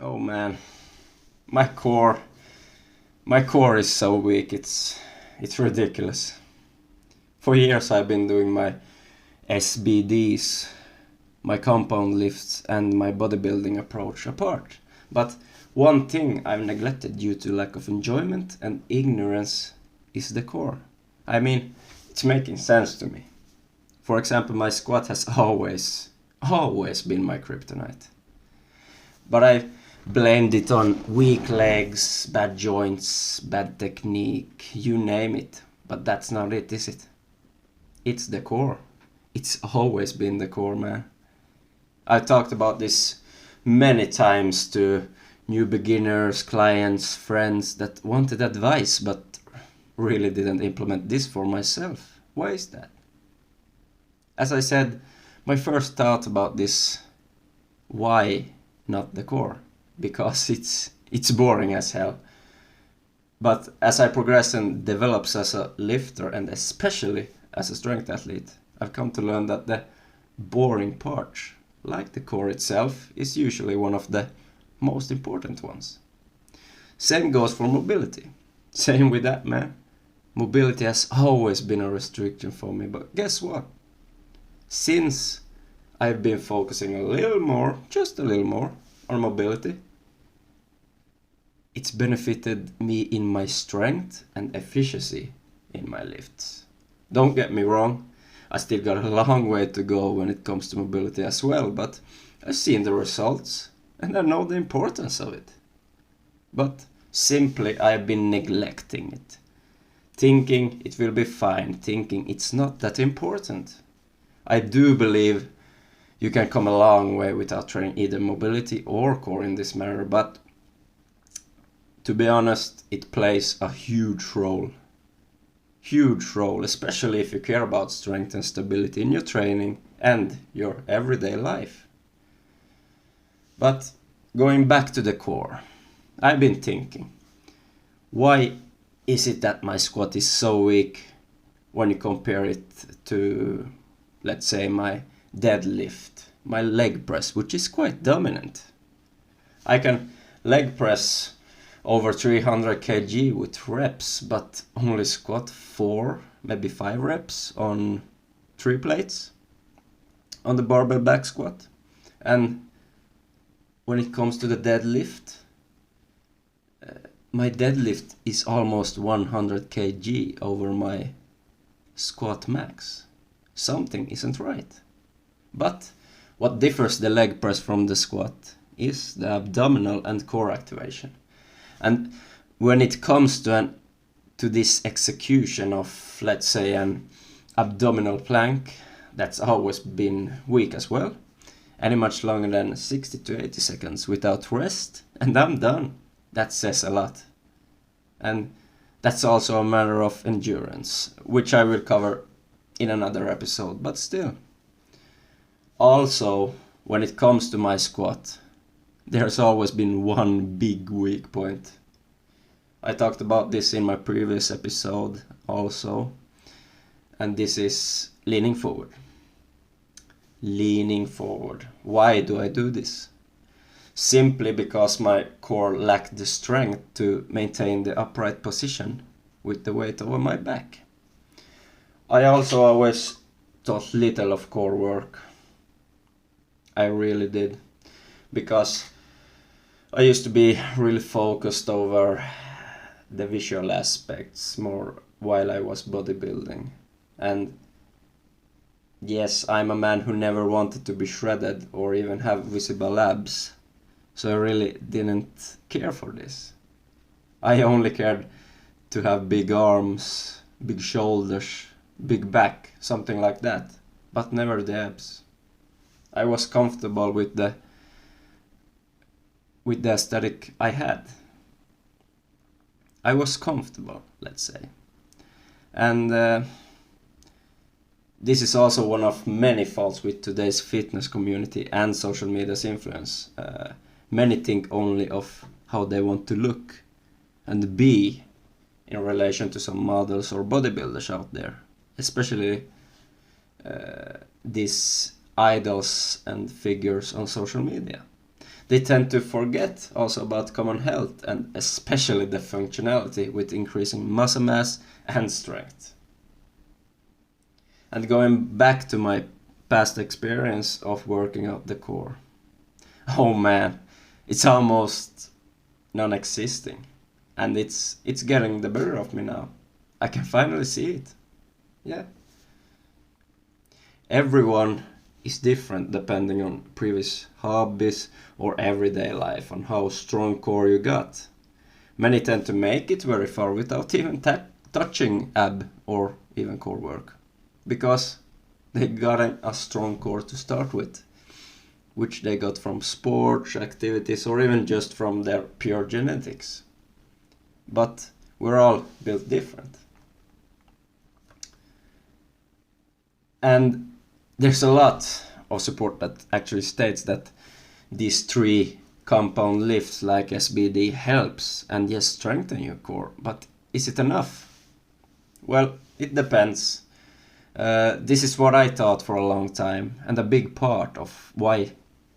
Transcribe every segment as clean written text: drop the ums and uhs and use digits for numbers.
Oh man, my core, my core is so weak. It's ridiculous. For years I've been doing my SBDs, my compound lifts, and my bodybuilding approach apart. But one thing I've neglected due to lack of enjoyment and ignorance is the core. I mean, it's making sense to me. For example, my squat has always been my kryptonite. But I blamed it on weak legs, bad joints, bad technique, you name it. But that's not it, is it? It's the core. It's always been the core, man. I've talked about this many times to new beginners, clients, friends that wanted advice but really didn't implement this for myself. Why is that? As I said, my first thought about this, why not the core? Because it's boring as hell. But as I progress and develops as a lifter and especially as a strength athlete, I've come to learn that the boring part, like the core itself, is usually one of the most important ones. Same goes for mobility. Same with that, man. Mobility has always been a restriction for me, but guess what? Since I've been focusing a little more, just a little more, on mobility, it's benefited me in my strength and efficiency in my lifts. Don't get me wrong, I still got a long way to go when it comes to mobility as well, but I've seen the results and I know the importance of it. But simply I've been neglecting it. Thinking it will be fine, thinking it's not that important. I do believe you can come a long way without training either mobility or core in this manner, but to be honest, it plays a huge role. Huge role, especially if you care about strength and stability in your training and your everyday life. But going back to the core, I've been thinking, why is it that my squat is so weak when you compare it to, let's say, my deadlift, my leg press, which is quite dominant? I can leg press over 300 kg with reps, but only squat 4, maybe 5 reps on 3 plates on the barbell back squat. And when it comes to the deadlift, my deadlift is almost 100 kg over my squat max. Something isn't right. But what differs the leg press from the squat is the abdominal and core activation. And when it comes to this execution of, let's say, an abdominal plank, that's always been weak as well. Any much longer than 60 to 80 seconds without rest, and I'm done. That says a lot. And that's also a matter of endurance, which I will cover in another episode, but still. Also, when it comes to my squat, there's always been one big weak point. I talked about this in my previous episode also, and this is leaning forward. Leaning forward. Why do I do this? Simply because my core lacked the strength to maintain the upright position with the weight over my back. I also always thought little of core work. I really did, because I used to be really focused over the visual aspects more while I was bodybuilding. And yes, I'm a man who never wanted to be shredded or even have visible abs, so I really didn't care for this. I only cared to have big arms, big shoulders, big back, something like that, but never the abs. I was comfortable with the aesthetic I had. I was comfortable, let's say. And this is also one of many faults with today's fitness community and social media's influence. Many think only of how they want to look and be in relation to some models or bodybuilders out there, especially these idols and figures on social media. they tend to forget also about common health and especially the functionality with increasing muscle mass and strength. And going back to my past experience of working out the core, oh man, it's almost non-existing, and it's getting the better of me now. I can finally see it. Yeah. Everyone is different depending on previous hobbies or everyday life, on how strong core you got. Many tend to make it very far without even touching ab or even core work, because they got a strong core to start with, which they got from sports, activities, or even just from their pure genetics. But we're all built different. And there's a lot of support that actually states that these 3 compound lifts like SBD helps and yes, strengthen your core. But is it enough? Well, it depends. This is what I thought for a long time, and a big part of why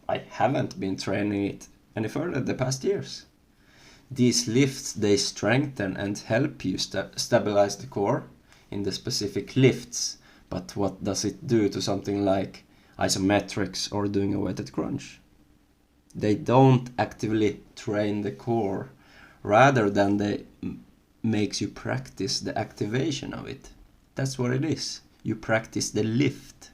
I haven't been training it any further the past years. These lifts, they strengthen and help you stabilize the core in the specific lifts, but what does it do to something like isometrics or doing a weighted crunch? They don't actively train the core, rather than they makes you practice the activation of it. That's what it is. You practice the lift.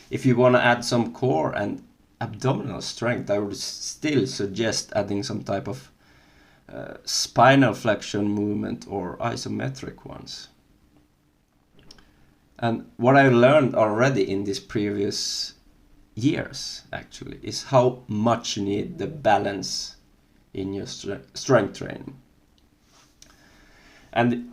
If you want to add some core and abdominal strength, I would still suggest adding some type of spinal flexion movement or isometric ones. And what I learned already in these previous years actually is how much you need the balance in your strength training. And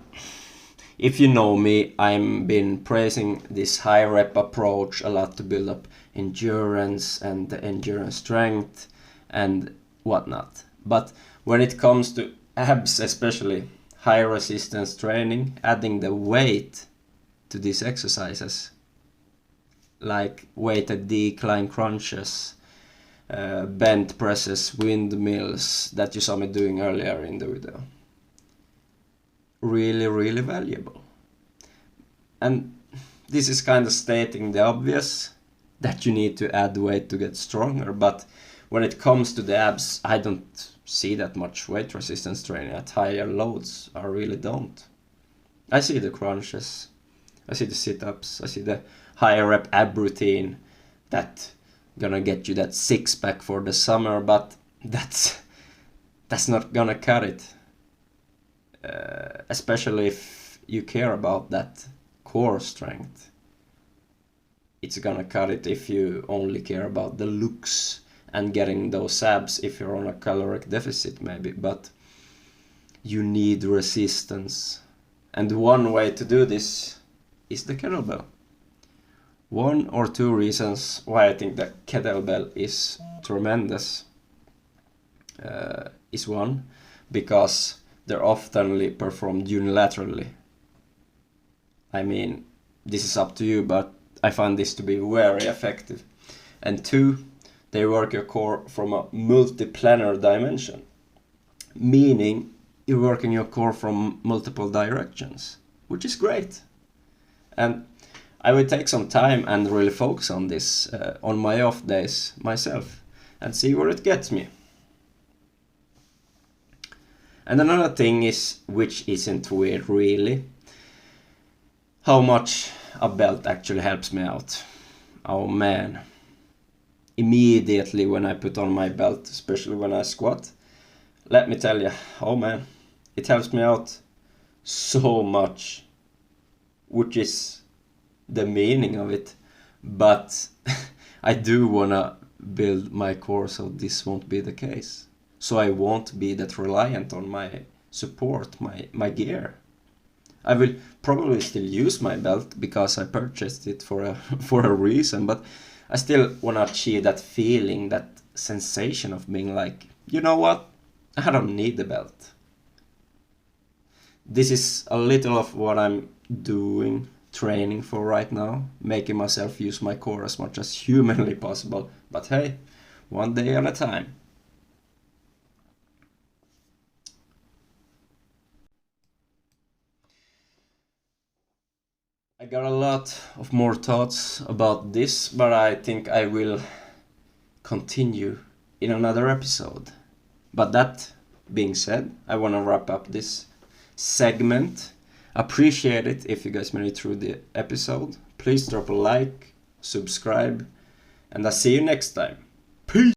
if you know me, I've been praising this high rep approach a lot to build up endurance and the endurance strength and whatnot. But when it comes to abs, especially high resistance training, adding the weight to these exercises, like weighted decline crunches, bent presses, windmills that you saw me doing earlier in the video, really valuable. And this is kind of stating the obvious, that you need to add weight to get stronger, but when it comes to the abs, I don't see that much weight resistance training at higher loads. I really don't. I see the crunches, I see the sit-ups, I see the higher rep ab routine that gonna get you that 6-pack for the summer, but that's not gonna cut it. Especially if you care about that core strength. It's gonna cut it if you only care about the looks and getting those abs if you're on a caloric deficit maybe, but you need resistance. And one way to do this is the kettlebell. 1 or 2 reasons why I think that kettlebell is tremendous is 1, because they're often performed unilaterally. I mean, this is up to you, but I find this to be very effective. And 2, they work your core from a multiplanar dimension, meaning you're working your core from multiple directions, which is great. And I will take some time and really focus on this on my off days myself and see where it gets me. And another thing is, which isn't weird really, how much a belt actually helps me out. Oh man. Immediately when I put on my belt, especially when I squat, let me tell you, oh man, it helps me out so much, which is the meaning of it. But I do wanna build my core so this won't be the case. So I won't be that reliant on my support, my gear. I will probably still use my belt because I purchased it for a reason, but I still want to achieve that feeling, that sensation of being like, you know what, I don't need the belt. This is a little of what I'm doing, training for right now, making myself use my core as much as humanly possible. But hey, one day at a time. I got a lot of more thoughts about this, but I think I will continue in another episode. But that being said, I want to wrap up this segment. Appreciate it if you guys made it through the episode. Please drop a like, subscribe, and I'll see you next time. Peace!